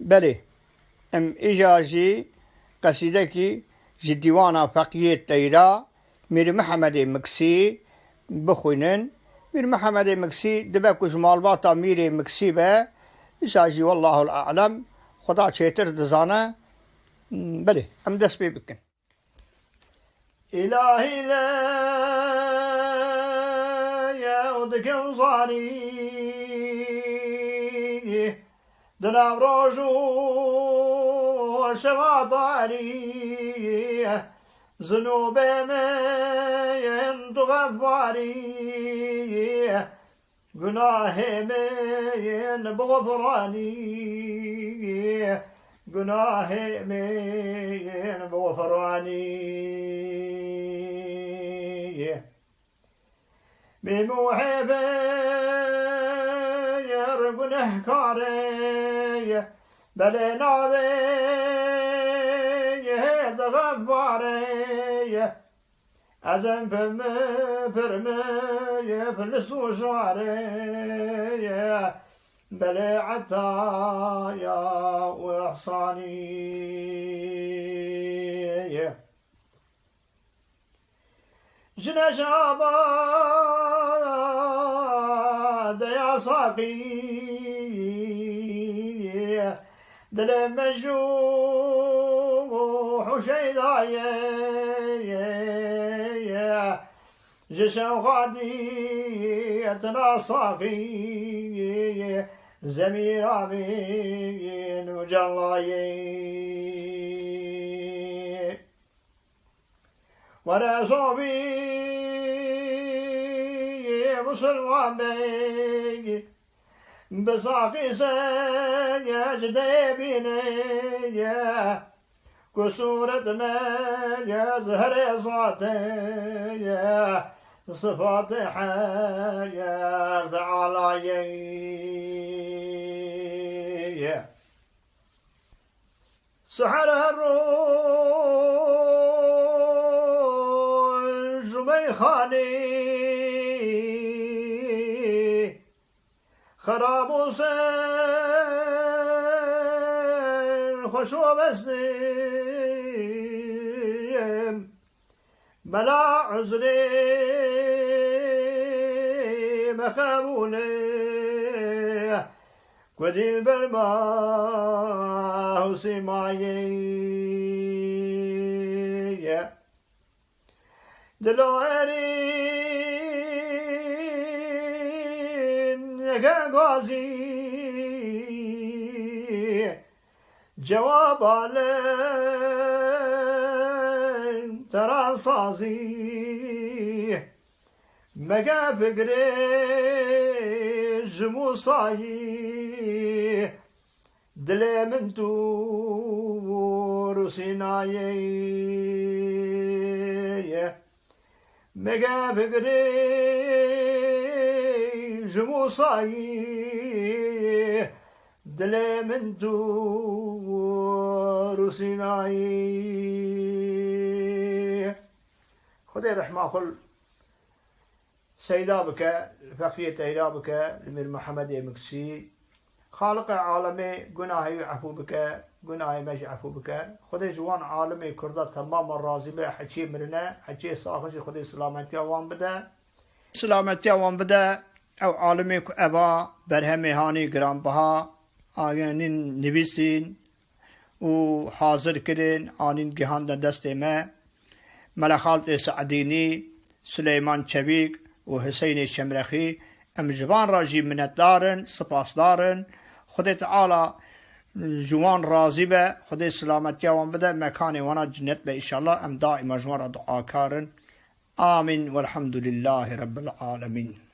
بله ام اجازی قصیده کی جدیوانا فقیه تیرا میر محمد مکسی بخوینن میر محمد مکسی دبکو جمال باتا میر مکسی به اجازی والله الاعلم خدا چیتر دزانه بله ام دست بی بکن الهی لا يعودك وصاري دنا روجو شواطاري ذنوب من تغفاري گناه من بغفراني گناه من بغفراني بموحب يرقنه كاري بل نابي يهد غفاري أزم فرمي يفلس وشاري بل عطايا وإحصاني جنا شاباد يا صاقي دل مجروح وشيدايا جشا غادي صاقي زمير بين وجلاي ولا صوبي مسلمان بي بساقي سيجد بيني كسورة ما يزهر صوتي صفات حياة علي سحر الروج ميخاني خراب سن خشو بسنم بلا عذري مقبولي قديل بالماء وسمايي دلوهرين يكاقوزي جواب عليك ترى صازي مقا فقري جموصاي دلي من دور سيناي مقا فقري جموصاي دلي من دور سيناي خدي رحمه خل سيدا بك فقية تهيدا بك لمير محمد مكسي خالق عالمي قناهي عفو بك قناهي مش عفو بك خدي جوان عالمي كرده تمام الرازي به حكي مرنا حكي صاخش خدي سلامتي وان بدا سلامتي وان بدا او عالمي ابا برهمي هاني گرام بها آگانين نبيسين و حاضر كرين آنين جهان دست ما ملخالت سعديني سليمان چبيك و حسين الشمرخي ام جبان راجي منت دارن سپاس دارن خدي تعالى جوان راضي به خدي سلامتي وان بده مكاني وانا جنت به ان شاء الله ام دائما جوان دعا كارن آمين والحمد لله رب العالمين.